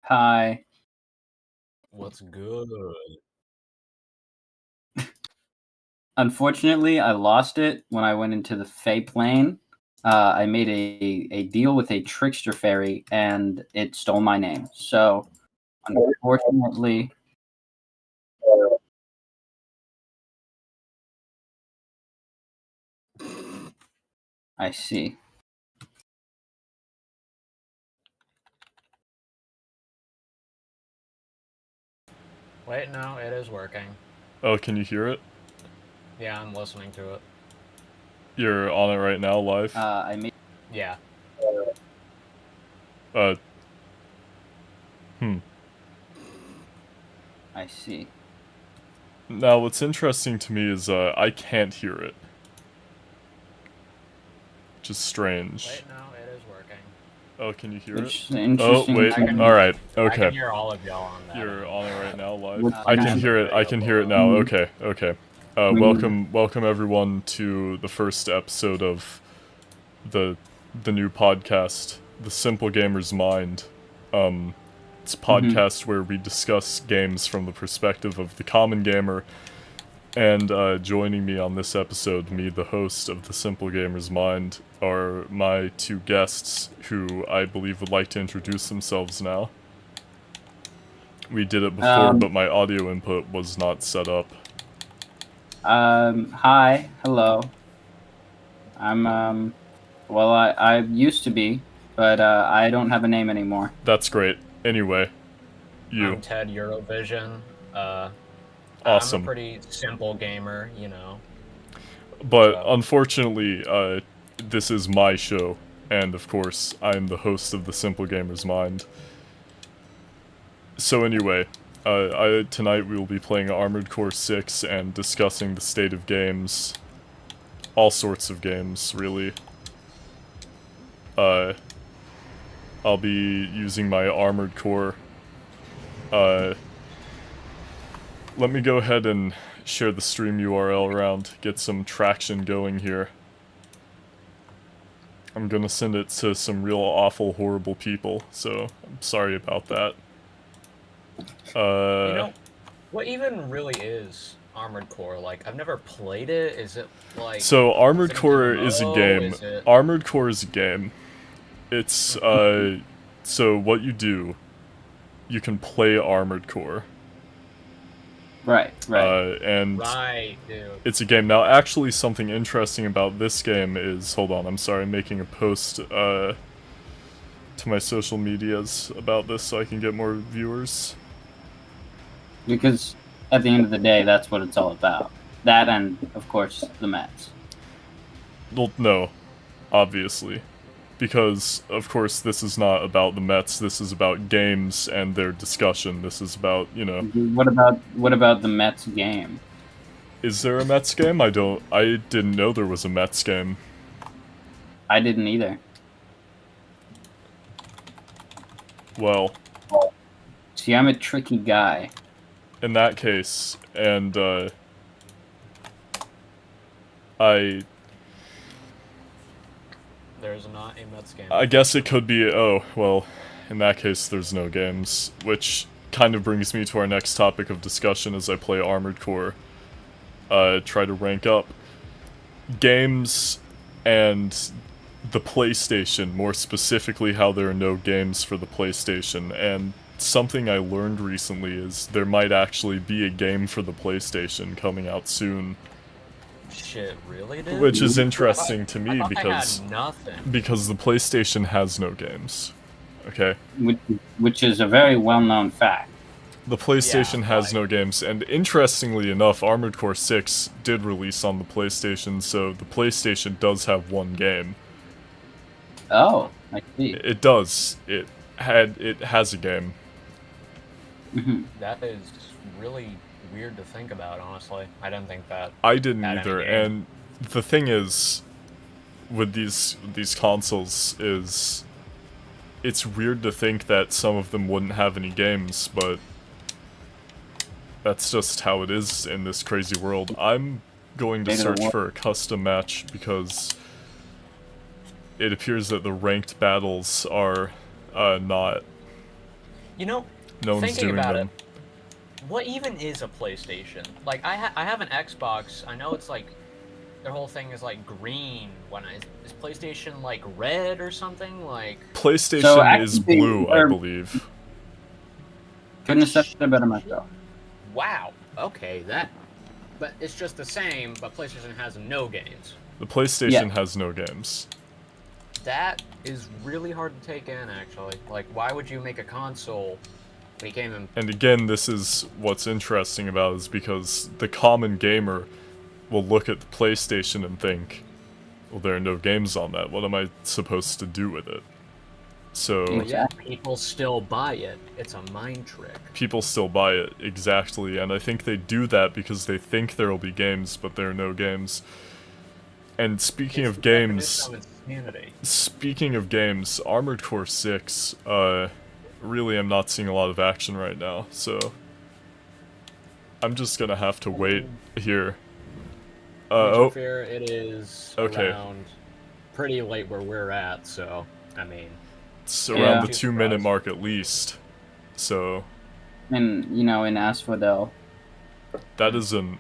Hi. What's good? Unfortunately, I lost it when I went into the Fey plane. I made a deal with a trickster fairy, and it stole my name. So, unfortunately, I see. Wait, no, it is working. Oh, can you hear it? Yeah, I'm listening to it. You're on it right now, live? I made. Yeah. I see. Now, what's interesting to me is I can't hear it. Which is strange. Wait, no, it is working. Oh, can you hear Which it? interesting. Oh, wait. Alright, okay. I can hear all of y'all on that. You're on it right now, live? Which I can hear it. I can hear it now. Okay, okay. Welcome everyone to the first episode of the new podcast, The Simple Gamer's Mind. It's a podcast where we discuss games from the perspective of the common gamer. And joining me on this episode, me, the host of The Simple Gamer's Mind, are my two guests, who I believe would like to introduce themselves now. We did it before, but my audio input was not set up. Hi. Hello. I'm, well, I used to be, but I don't have a name anymore. That's great. Anyway, you. I'm Ted Eurovision. Awesome. I'm a pretty simple gamer, you know. But unfortunately, this is my show, and of course, I'm the host of The Simple Gamer's Mind. So anyway, tonight we will be playing Armored Core 6 and discussing the state of games. All sorts of games, really. I'll be using my Armored Core. Let me go ahead and share the stream URL around, get some traction going here. I'm gonna send it to some real awful, horrible people, so I'm sorry about that. You know, what even really is Armored Core? Like, I've never played it. Is it like... So, Armored Core is a game. Armored Core is a game. It's, so what you do, you can play Armored Core. Right. And dude. It's a game. Now, actually, something interesting about this game is... Hold on, I'm sorry, I'm making a post, to my social medias about this so I can get more viewers. Because at the end of the day, that's what it's all about. That and, of course, the Mets. Well, no, obviously. Because, of course, this is not about the Mets, this is about games and their discussion. This is about, you know... What about the Mets game? Is there a Mets game? I didn't know there was a Mets game. I didn't either. Well... See, I'm a tricky guy. In that case, and, There's not a Mets game. I guess it could be, oh, well, in that case there's no games, which kind of brings me to our next topic of discussion as I play Armored Core. Try to rank up. Games and the PlayStation, more specifically how there are no games for the PlayStation, and something I learned recently is there might actually be a game for the PlayStation coming out soon. Shit, really, dude? Which is interesting to me because they had nothing. Because the PlayStation has no games. Okay? Which is a very well-known fact. The PlayStation has no games, and interestingly enough, Armored Core 6 did release on the PlayStation, so the PlayStation does have one game. Oh, I see. It does. It has a game. That is really weird to think about, honestly. I didn't think that. I didn't either, and the thing is, with these consoles, is it's weird to think that some of them wouldn't have any games, but that's just how it is in this crazy world. I'm going to search for a custom match because it appears that the ranked battles are not You know, No one's thinking doing about them. it, what even is a PlayStation? Like, I have an Xbox. I know it's like their whole thing is like green. Is PlayStation like red or something? Like PlayStation is blue, I believe. Couldn't have said it better myself. Wow. Okay, but it's just the same. But PlayStation has no games. The PlayStation has no games. That is really hard to take in, actually. Like, why would you make a console? We can't even... And again, this is what's interesting about it, is because the common gamer will look at the PlayStation and think, well, there are no games on that. What am I supposed to do with it? So... yeah, people still buy it. It's a mind trick. People still buy it, exactly. And I think they do that because they think there will be games, but there are no games. And speaking of games... Speaking of games, Armored Core 6, really am not seeing a lot of action right now, so... I'm just gonna have to wait here. Fear, it is around pretty late where we're at, so, I mean... It's around the 2-minute mark at least, so... And, you know, in Asphodel. That isn't...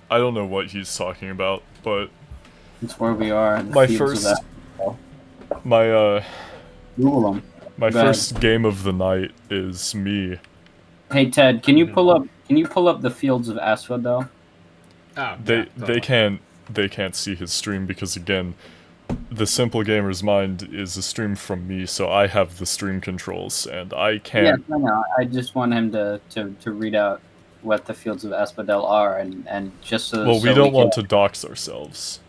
I don't know what he's talking about, but... It's where we are. My first... My, Google them. My first game of the night is me. Hey Ted, can you pull up the Fields of Asphodel? Oh, they can't see his stream because again, the Simple Gamer's Mind is a stream from me, so I have the stream controls and I can't. Yeah, I know. I just want him to read out what the Fields of Asphodel are and just so. Well, we don't want to dox ourselves.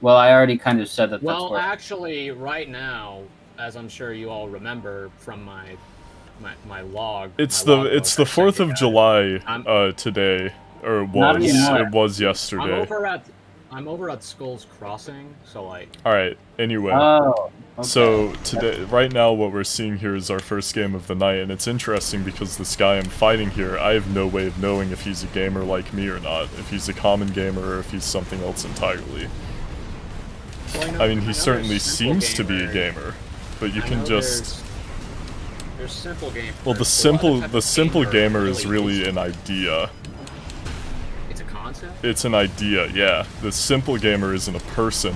Well, I already kind of said that. Well, actually, right now, as I'm sure you all remember from my log. It's the 4th of July today, or it was yesterday. I'm over at Skull's Crossing, so like. All right. Anyway. Oh. Okay. So today, right now, what we're seeing here is our first game of the night, and it's interesting because this guy I'm fighting here, I have no way of knowing if he's a gamer like me or not, if he's a common gamer or if he's something else entirely. Well, I mean, he certainly seems to be a gamer, but you can just... There's simple gamers. Well, the simple gamer is really an idea. It's a concept? It's an idea, yeah. The simple gamer isn't a person,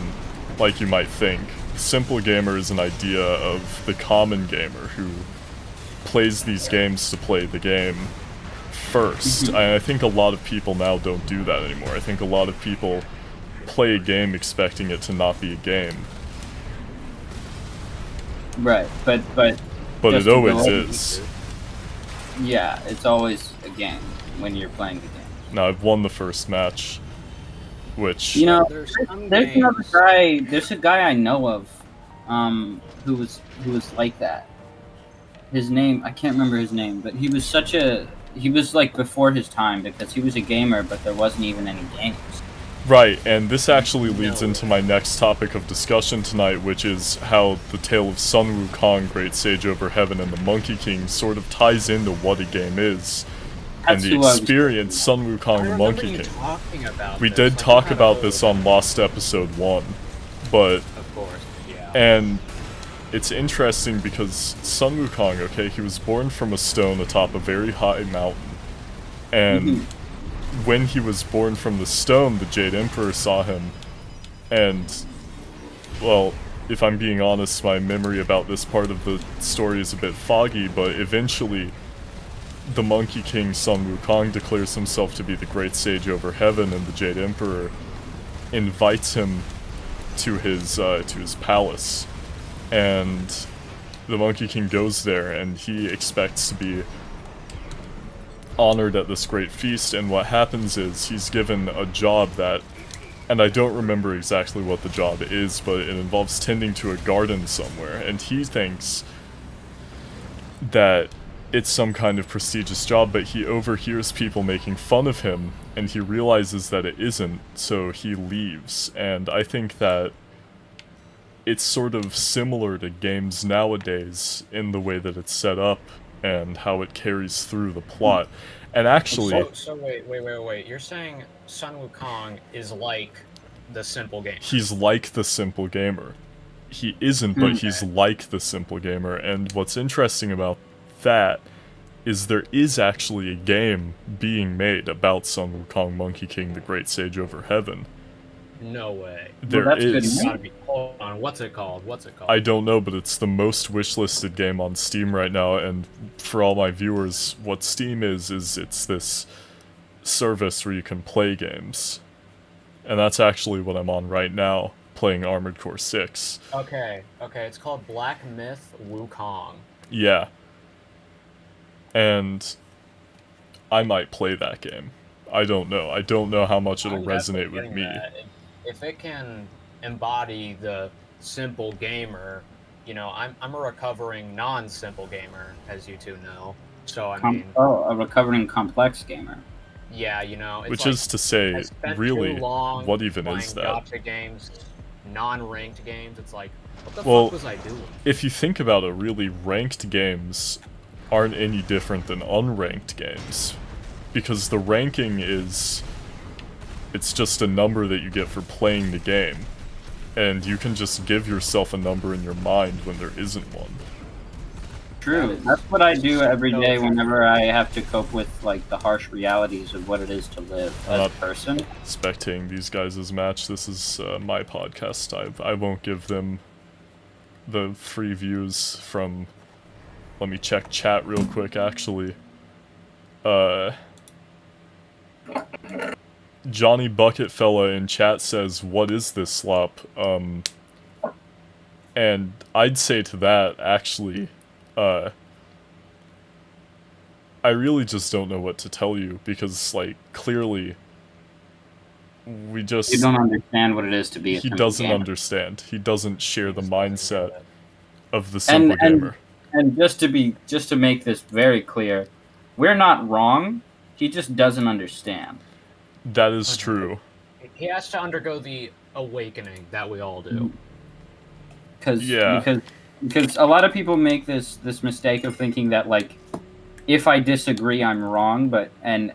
like you might think. The simple gamer is an idea of the common gamer who plays these games to play the game first. I think a lot of people now don't do that anymore. I think a lot of people play a game expecting it to not be a game. Right, but it always is. Yeah, it's always a game when you're playing the game. Now I've won the first match, which there's another guy. There's a guy I know of, who was like that. His name, I can't remember his name, but he was like before his time because he was a gamer, but there wasn't even any games. Right, and this actually leads into my next topic of discussion tonight, which is how the tale of Sun Wukong, Great Sage Over Heaven, and the Monkey King sort of ties into what a game is, and the experience Sun Wukong and Monkey King. We did talk about this on Lost Episode 1, but... Of course, yeah. And it's interesting because Sun Wukong, okay, he was born from a stone atop a very high mountain, and... When he was born from the stone, the Jade Emperor saw him, and, well, if I'm being honest, my memory about this part of the story is a bit foggy, but eventually, the Monkey King Sun Wukong declares himself to be the Great Sage Over Heaven, and the Jade Emperor invites him to his palace, and the Monkey King goes there, and he expects to be honored at this great feast, and what happens is he's given a job that, and I don't remember exactly what the job is, but it involves tending to a garden somewhere, and he thinks that it's some kind of prestigious job, but he overhears people making fun of him, and he realizes that it isn't, so he leaves, and I think that it's sort of similar to games nowadays in the way that it's set up, and how it carries through the plot. And actually... So wait. You're saying Sun Wukong is like the simple gamer? He's like the simple gamer. He isn't, but he's like the simple gamer. And what's interesting about that is there is actually a game being made about Sun Wukong, Monkey King, the Great Sage over Heaven. No way. There that's good is. news. Gotta be. Hold on. What's it called? I don't know, but it's the most wishlisted game on Steam right now, and for all my viewers, what Steam is it's this service where you can play games. And that's actually what I'm on right now, playing Armored Core 6. Okay. It's called Black Myth Wukong. Yeah. And I might play that game. I don't know. I don't know how much it'll I'm resonate definitely with me. getting that. If it can embody the simple gamer, you know, I'm a recovering non-simple gamer, as you two know. So I mean, a recovering complex gamer. yeah, you know, it's Which like, is to say, I spent really, too long what even playing is that? gacha games, non-ranked games. It's like, what the Well, fuck was I doing? If you think about it, really, ranked games aren't any different than unranked games. Because the ranking is... it's just a number that you get for playing the game. And you can just give yourself a number in your mind when there isn't one. True. That's what I do every day whenever I have to cope with like the harsh realities of what it is to live as a person. Spectating these guys' match, this is my podcast. I won't give them the free views from... let me check chat real quick, actually. Johnny Bucketfella in chat says, "What is this slop?" And I'd say to that, actually, I really just don't know what to tell you, because, like, clearly, we just... You don't understand what it is to be a He simple doesn't gamer. understand. He doesn't share the mindset of the simple gamer. And just to make this very clear, we're not wrong. He just doesn't understand. That is true. He has to undergo the awakening that we all do. Because a lot of people make this mistake of thinking that, like, if I disagree, I'm wrong, but and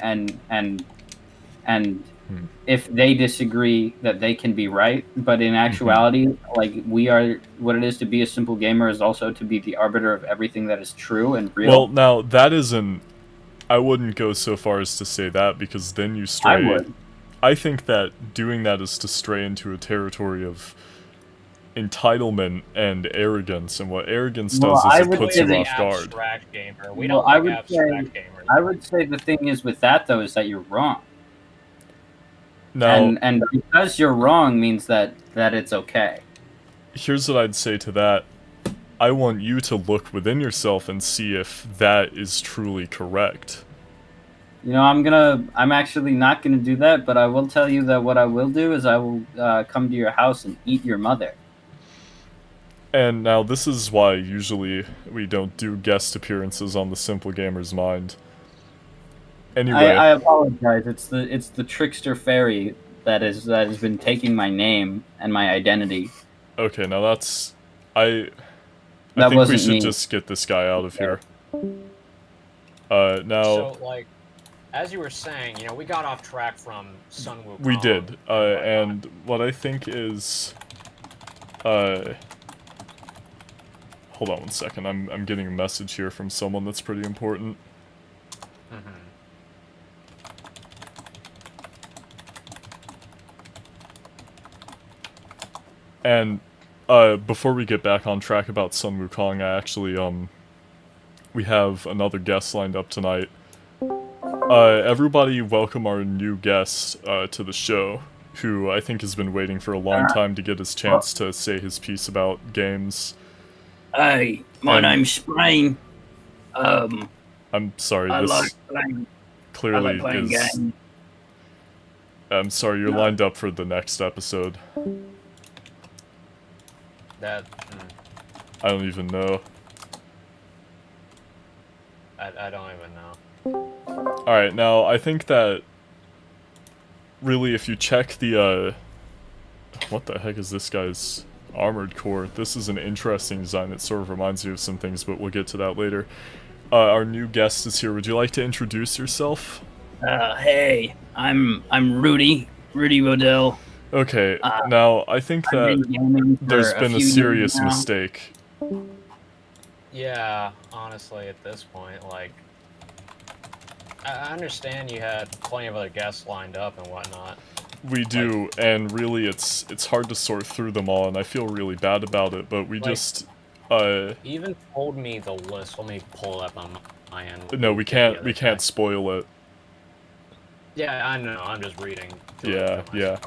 if they disagree, that they can be right. But in actuality, like, we are, what it is to be a simple gamer is also to be the arbiter of everything that is true and real. Well, now, that isn't... I wouldn't go so far as to say that, because then you stray... I would. I think that doing that is to stray into a territory of entitlement and arrogance, and what arrogance does is it puts you off guard. Abstract gamer. We Well, don't like abstract gamers. I would say the thing is with that, though, is that you're wrong. Now, And because you're wrong means that it's okay. here's what I'd say to that. I want you to look within yourself and see if that is truly correct. You know, I'm actually not gonna do that, but I will tell you that what I will do is I will come to your house and eat your mother. And now this is why usually we don't do guest appearances on the Simple Gamer's Mind. Anyway, I apologize. It's the trickster fairy that has been taking my name and my identity. okay, now that's... I That think we wasn't should me. just get this guy out of here. Now... So, like, as you were saying, you know, we got off track from Sun Wukong. we did, and what I think is... hold on one second, I'm getting a message here from someone that's pretty important. And, before we get back on track about Sun Wukong, I actually, we have another guest lined up tonight. Everybody welcome our new guest, to the show, who I think has been waiting for a long time to get his chance to say his piece about games. Hey, my name's Sprain. I'm sorry, this clearly playing is... games. I'm sorry, you're lined up for the next episode. I don't even know. I don't even know. Alright, now, I think that... really, if you check the, what the heck is this guy's Armored Core? This is an interesting design that sort of reminds me of some things, but we'll get to that later. Our new guest is here. Would you like to introduce yourself? Hey, I'm Rudy Rodell. Okay, now, I think that there's been a serious mistake. Yeah, honestly, at this point, like, I understand you had plenty of other guests lined up and whatnot. We do, and really it's hard to sort through them all, and I feel really bad about it, but we Like, just, You even told me the list. Let me pull it up on my end. no, we can't spoil it. Yeah, I know. I'm just reading. Yeah, yeah.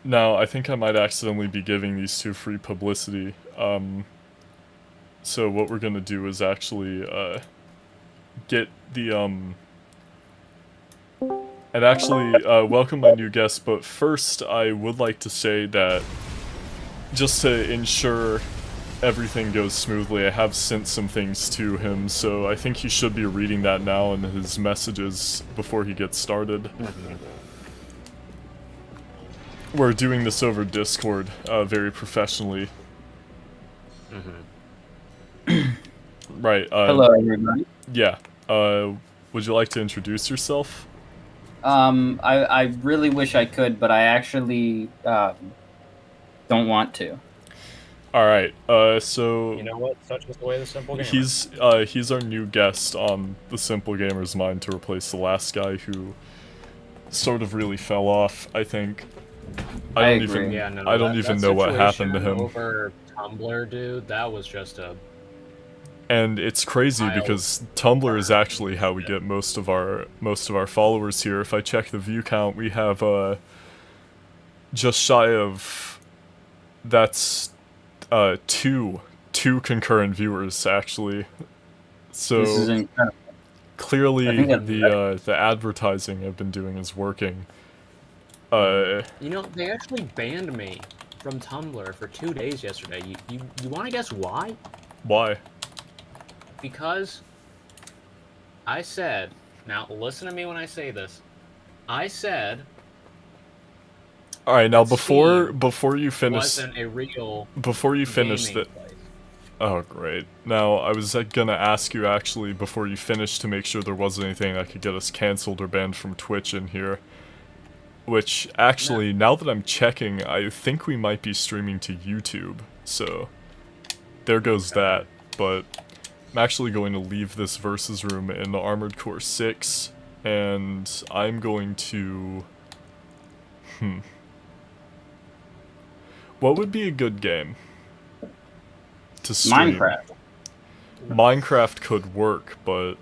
Now, I think I might accidentally be giving these two free publicity. So what we're gonna do is actually, get the, and actually, welcome my new guest, but first I would like to say that, just to ensure everything goes smoothly, I have sent some things to him, so I think he should be reading that now in his messages before he gets started. We're doing this over Discord, very professionally. Right, Hello, everybody. Yeah, would you like to introduce yourself? I really wish I could, but I actually don't want to. Alright, so... You know what? Such is the way of the simple gamer. He's our new guest on the Simple Gamer's Mind to replace the last guy who sort of really fell off, I think. I don't even know what happened to him. Over Tumblr, dude, that was just a... And it's crazy because Tumblr is actually how we get most of our followers here. If I check the view count, we have just shy of, that's two concurrent viewers actually. So This is incredible. Clearly the advertising I've been doing is working. You know, they actually banned me from Tumblr for 2 days yesterday. You want to guess why? Why? Because I said, now listen to me when I say this. I said, all right, now before you finish, wasn't a real before you finish gaming the, place. oh great. Now I was gonna ask you actually before you finish to make sure there wasn't anything that could get us cancelled or banned from Twitch in here. Which actually, now that I'm checking, I think we might be streaming to YouTube. So there goes that. But I'm actually going to leave this versus room in Armored Core 6, and I'm going to... What would be a good game to stream? Minecraft could work, but...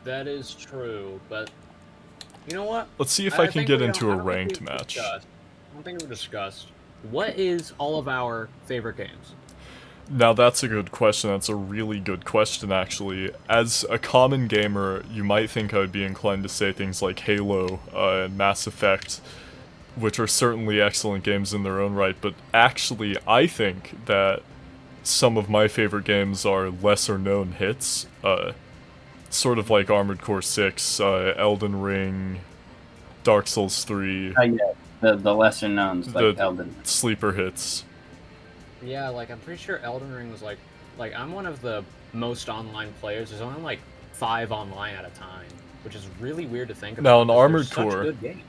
That is true, but... You know what? Let's see if I can get into a ranked match. I don't think we discussed. What is all of our favorite games? Now that's a good question. That's a really good question, actually. As a common gamer, you might think I would be inclined to say things like Halo and Mass Effect, which are certainly excellent games in their own right, but actually I think that some of my favorite games are lesser-known hits. Sort of like Armored Core 6, Elden Ring, Dark Souls 3. Yeah, the lesser knowns, like Elden. Sleeper hits. Yeah, like I'm pretty sure Elden Ring was like I'm one of the most online players. There's only like 5 online at a time, which is really weird to think about. Now in Armored Core, such good games.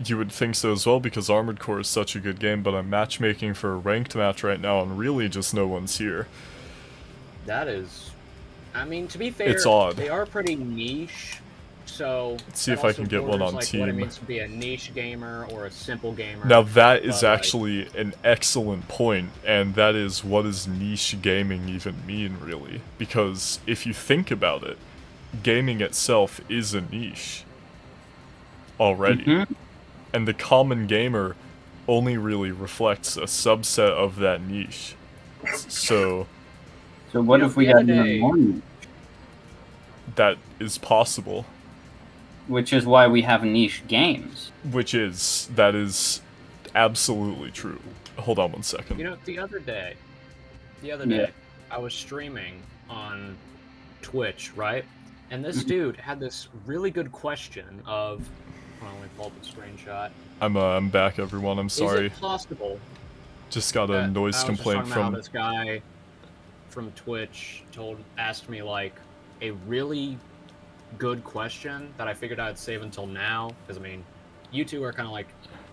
You would think so as well because Armored Core is such a good game, but I'm matchmaking for a ranked match right now and really just no one's here. That is... I mean, to be fair, it's odd. They are pretty niche, so... Let's see if I can get one on Team. What it means to be a niche gamer or a simple gamer. Now that is actually an excellent point, and that is what does niche gaming even mean, really? Because if you think about it, gaming itself is a niche already. And the common gamer only really reflects a subset of that niche. So what if we got even more niche? That is possible. Which is why we have niche games. That is absolutely true. Hold on one second. You know, the other day, I was streaming on Twitch, right? And this dude had this really good question of... Hold on, let me pull up a screenshot. I'm back, everyone. I'm sorry. Is it possible? Just got a noise complaint from this guy from Twitch asked me like a really good question that I figured I'd save until now because I mean, you two are kind of like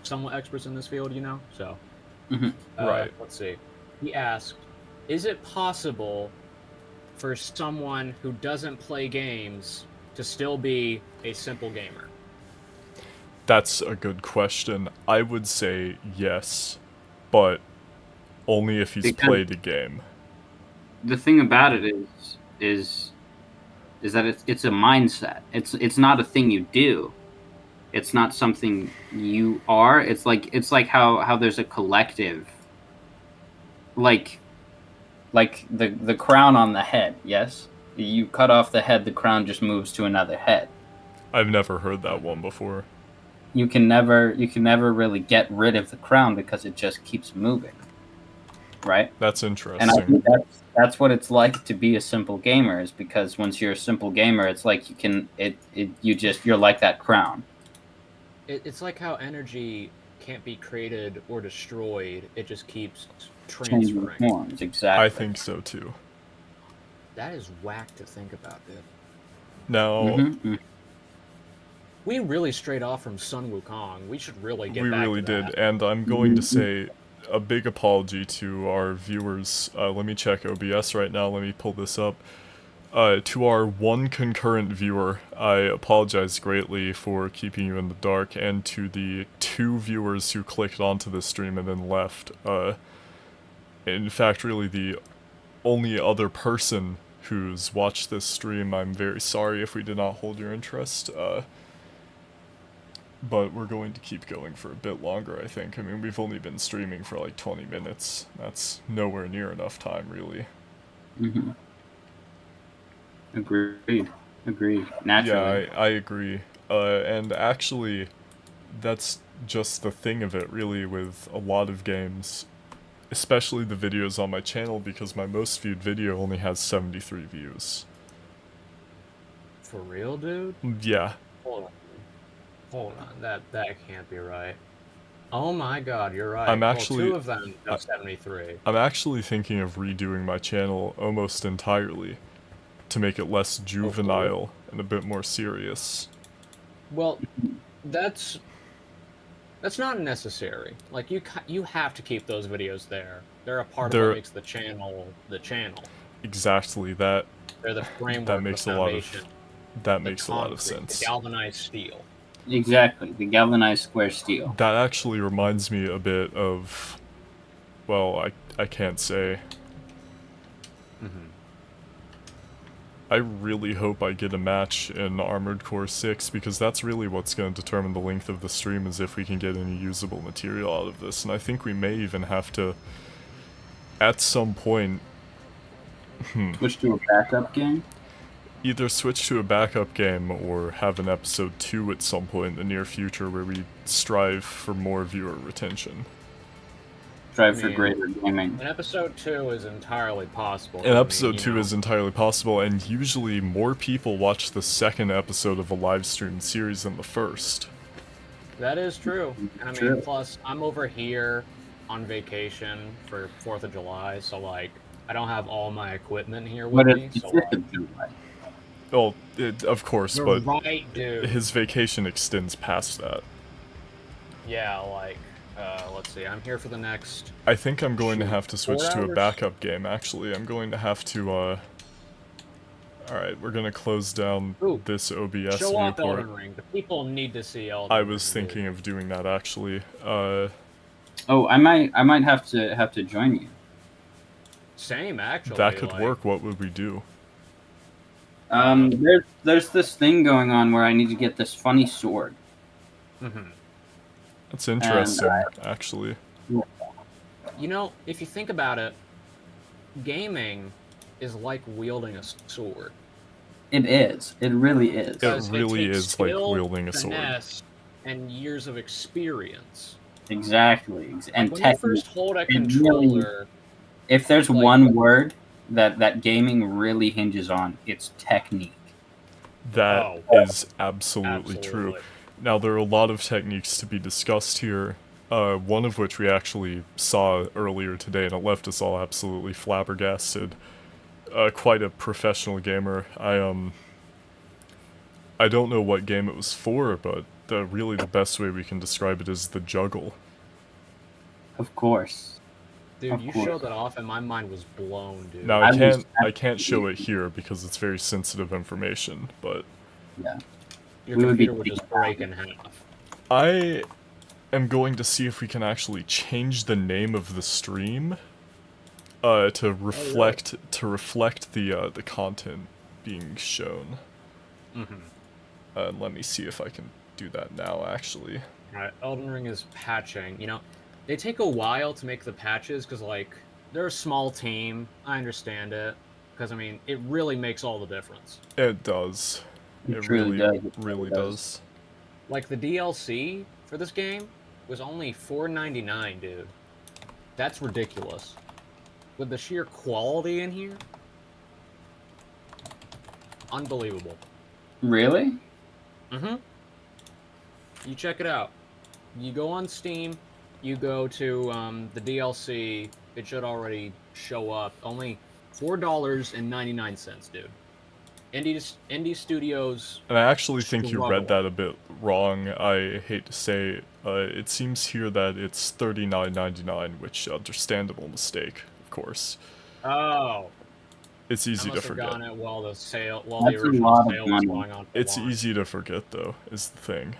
somewhat experts in this field, you know. So, right. Let's see. He asked, is it possible for someone who doesn't play games to still be a simple gamer? That's a good question. I would say yes, but only if he's Because played a game. the thing about it is that it's a mindset. It's not a thing you do. It's not something you are. It's like how there's a collective, like the crown on the head. Yes, you cut off the head, the crown just moves to another head. I've never heard that one before. You can never really get rid of the crown because it just keeps moving, right? That's And I interesting. think that's what it's like to be a simple gamer, is because once you're a simple gamer, it's like you're like that crown. It's like how energy can't be created or destroyed. It just keeps transferring. Forms, exactly. I think so too. That is whack to think about, dude. Now, We really strayed off from Sun Wukong. We should really get we back really to did, that. and I'm going to say a big apology to our viewers. Let me check OBS right now. Let me pull this up. To our one concurrent viewer, I apologize greatly for keeping you in the dark, and to the 2 viewers who clicked onto the stream and then left. In fact, really the only other person who's watched this stream. I'm very sorry if we did not hold your interest, but we're going to keep going for a bit longer, I think. I mean, we've only been streaming for like 20 minutes. That's nowhere near enough time, really. Mm-hmm. Agreed. Naturally. Yeah, I agree. And actually, that's just the thing of it, really, with a lot of games. Especially the videos on my channel, because my most viewed video only has 73 views. For real, dude? Yeah. Hold on. That can't be right. Oh my god, you're right. I'm actually- well, 2 of them have 73. I'm actually thinking of redoing my channel almost entirely to make it less juvenile and a bit more serious. Well, that's not necessary. Like, you have to keep those videos there. They're a part of what makes the channel the channel. Exactly, that They're the framework, that makes the foundation, that makes a lot of concrete, sense. the galvanized steel. Exactly, the galvanized square steel. That actually reminds me a bit of, well, I can't say. I really hope I get a match in Armored Core 6, because that's really what's going to determine the length of the stream, is if we can get any usable material out of this. And I think we may even have to, at some point, Switch to a backup game? either switch to a backup game or have an episode 2 at some point in the near future where we strive for more viewer retention. Strive for greater gaming. An episode 2 is entirely possible. An episode 2 is entirely possible, and usually more people watch the second episode of a live stream series than the first. That is true. And I True. mean, plus, I'm over here on vacation for 4th of July, so, like, I don't have all my equipment here with But me, it's so, 5th like... of July. Well, of course, You're but right, dude. his vacation extends past that. Yeah, like, let's see, I'm here for the next... I think I'm going to have to switch 4 to a hours? backup game, actually. I'm going to have to, Alright, we're gonna close down this OBS Show off viewport. Elden Ring. The people need to see Elden I Ring. was thinking of doing that, actually. Oh, I might have to join you. Same, actually. That could like, work. What would we do? There's this thing going on where I need to get this funny sword. That's interesting, actually. You know, if you think about it, gaming is like wielding a sword. It is. It really is. It really takes is like skill, wielding a sword. finesse, and years of experience. Exactly. And When you first hold a and controller... if there's like- one word that gaming really hinges on, it's technique. That is absolutely true. Now, there are a lot of techniques to be discussed here, one of which we actually saw earlier today, and it left us all absolutely flabbergasted. Quite a professional gamer. I don't know what game it was for, but really the best way we can describe it is the juggle. Of course. Dude, Of you course. showed that off, and my mind was blown, dude. Now I was I can't show it here because it's very sensitive information, but Yeah. Your We would be computer would just break in half. I am going to see if we can actually change the name of the stream to reflect the content being shown. Let me see if I can do that now, actually. Alright, Elden Ring is patching. You know, they take a while to make the patches because, like, they're a small team. I understand it. Because, I mean, it really makes all the difference. It does. It truly does. It really does. Like, the DLC for this game was only $4.99, dude. That's ridiculous. With the sheer quality in here, unbelievable. Really? You check it out. You go on Steam, you go to the DLC, it should already show up. Only $4.99, dude. Indie studios. And I actually think you struggle. read that a bit wrong. I hate to say, it seems here that it's $39.99, which understandable mistake, of course. Oh. It's easy I to must have forget. gotten it while the sale, That's the a original lot of sale was money. going on. It's easy to forget, though, is the thing.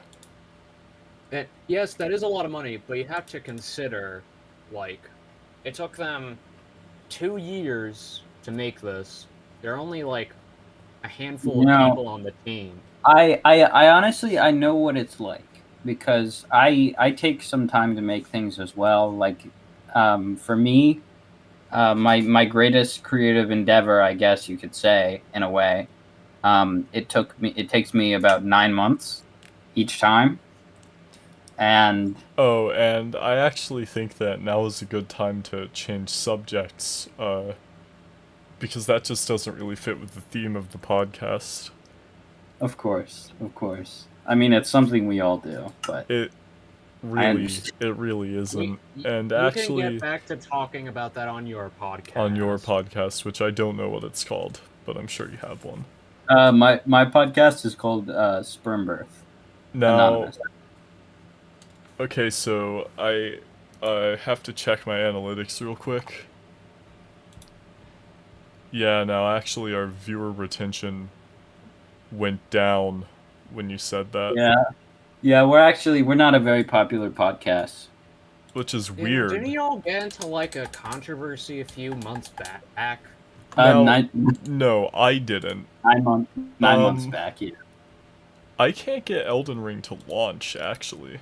Yes, that is a lot of money, but you have to consider, like, it took them 2 years to make this. There are only, like, a handful of people on the team. I honestly, I know what it's like, because I take some time to make things as well. Like, for me, my greatest creative endeavor, I guess you could say, in a way, it takes me about 9 months each time. And Oh, and I actually think that now is a good time to change subjects, because that just doesn't really fit with the theme of the podcast. of course. I mean, it's something we all do, but It really isn't. And you actually, can get back to talking about that on your podcast. on your podcast, which I don't know what it's called, but I'm sure you have one. my podcast is called Sperm Birth. Now, Anonymous. okay, so I have to check my analytics real quick. Yeah, now actually our viewer retention went down when you said that. Yeah, we're not a very popular podcast. Which is weird. Didn't y'all get into, like, a controversy a few months back? No, I didn't. 9 months back, yeah. I can't get Elden Ring to launch, actually.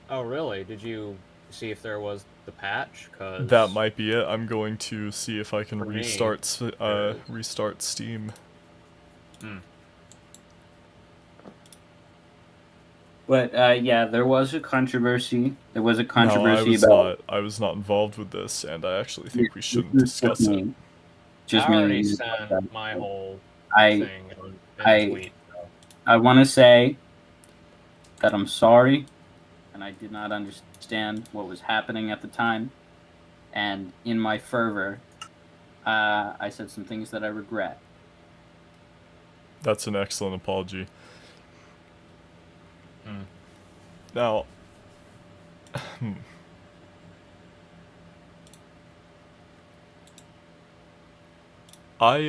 Oh, really? Did you see if there was the patch? 'Cause That might be it. I'm going to see if I can For me, restart Steam. But yeah, there was a controversy. There was a No, controversy about. I was not involved with this, and I actually think we shouldn't This is discuss just it. me. Just I already me. sent my whole I thing in a tweet. So. I want to say that I'm sorry, and I did not understand what was happening at the time, and in my fervor, I said some things that I regret. That's an excellent apology. Now, I'm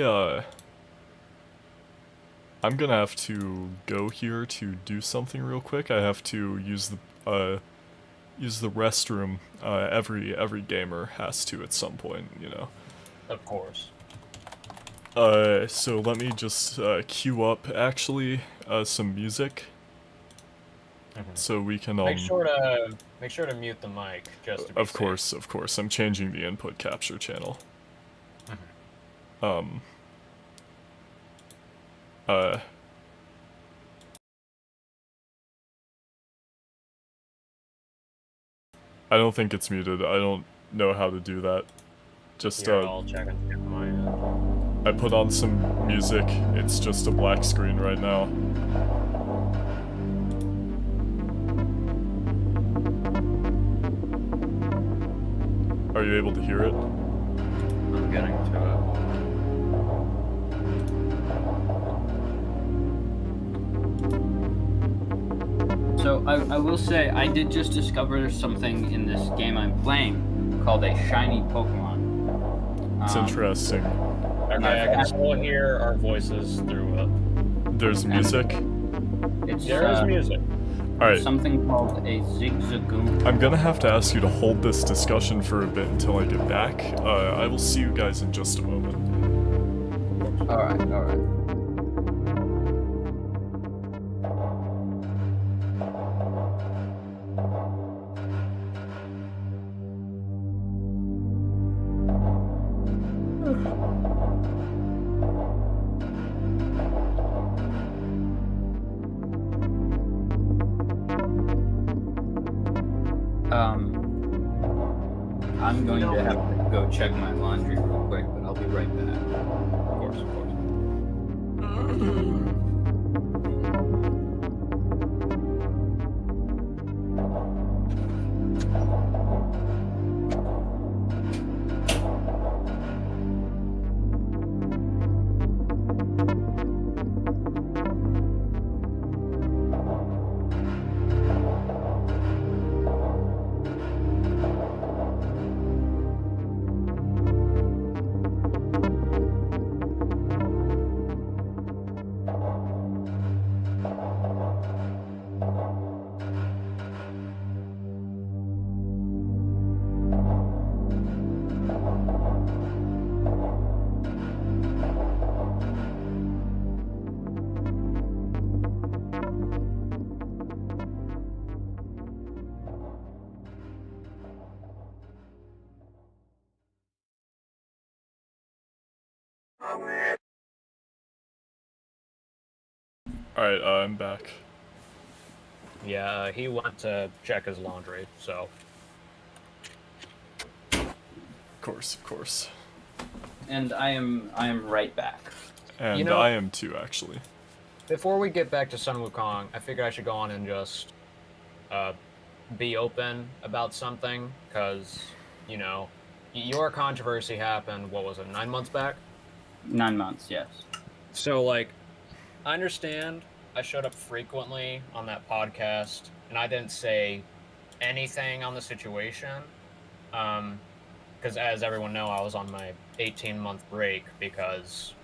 gonna have to go here to do something real quick. I have to use the restroom. Every gamer has to at some point, you know. Of course. So let me just queue up actually some music. So we can make sure to mute the mic just to be Of course, I'm changing the input capture channel. I don't think it's muted. I don't know how to do that. Just Here, I'll check and my end. I put on some music. It's just a black screen right now. Are you able to hear it? I'm getting to So I will say I did just discover something in this game I'm playing called a shiny Pokemon. It's interesting. Okay, I can still hear our voices through it. There's music. There is music. Alright. Something called a Zigzagoon. I'm gonna have to ask you to hold this discussion for a bit until I get back. I will see you guys in just a moment. Alright, alright. I'm going to have to go check my laundry real quick, but I'll be right back. Of course, of course. Alright, I'm back. Yeah, he went to check his laundry, so. Of course. And I am right back. And You know- I am too, actually. Before we get back to Sun Wukong, I figure I should go on and just be open about something, because, you know, your controversy happened, what was it, 9 months back? 9 months, yes. So, like, I understand I showed up frequently on that podcast, and I didn't say anything on the situation, because as everyone know, I was on my 18-month break because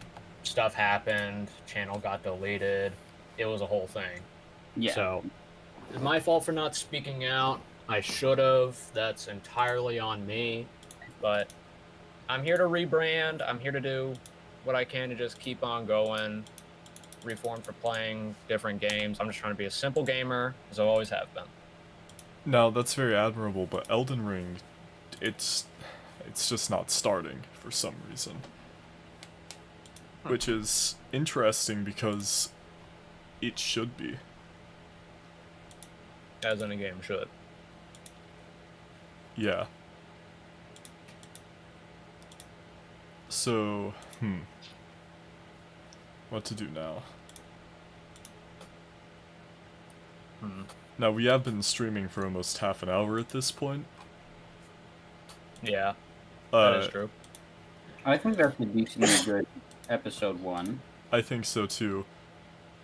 stuff happened, channel got deleted, it was a whole thing. Yeah. So, it's my fault for not speaking out. I should have. That's entirely on me. But I'm here to rebrand. I'm here to do what I can to just keep on going. Reform for playing different games. I'm just trying to be a simple gamer, as I always have been. Now, that's very admirable, but Elden Ring, it's just not starting for some reason. Which is interesting because it should be. As any game should. Yeah. So, what to do now? Now, we have been streaming for almost half an hour at this point. Yeah, that is true. I think that's a decently good episode 1. I think so too.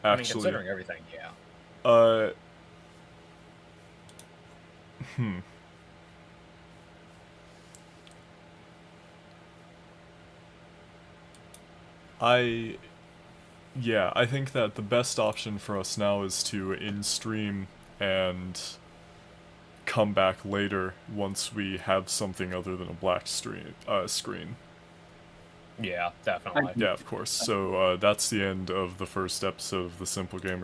I mean, Actually, considering everything, yeah. I think that the best option for us now is to in-stream and come back later once we have something other than a black screen. Yeah, definitely. Yeah, of course. So that's the end of the first episode of The Simple Gamer.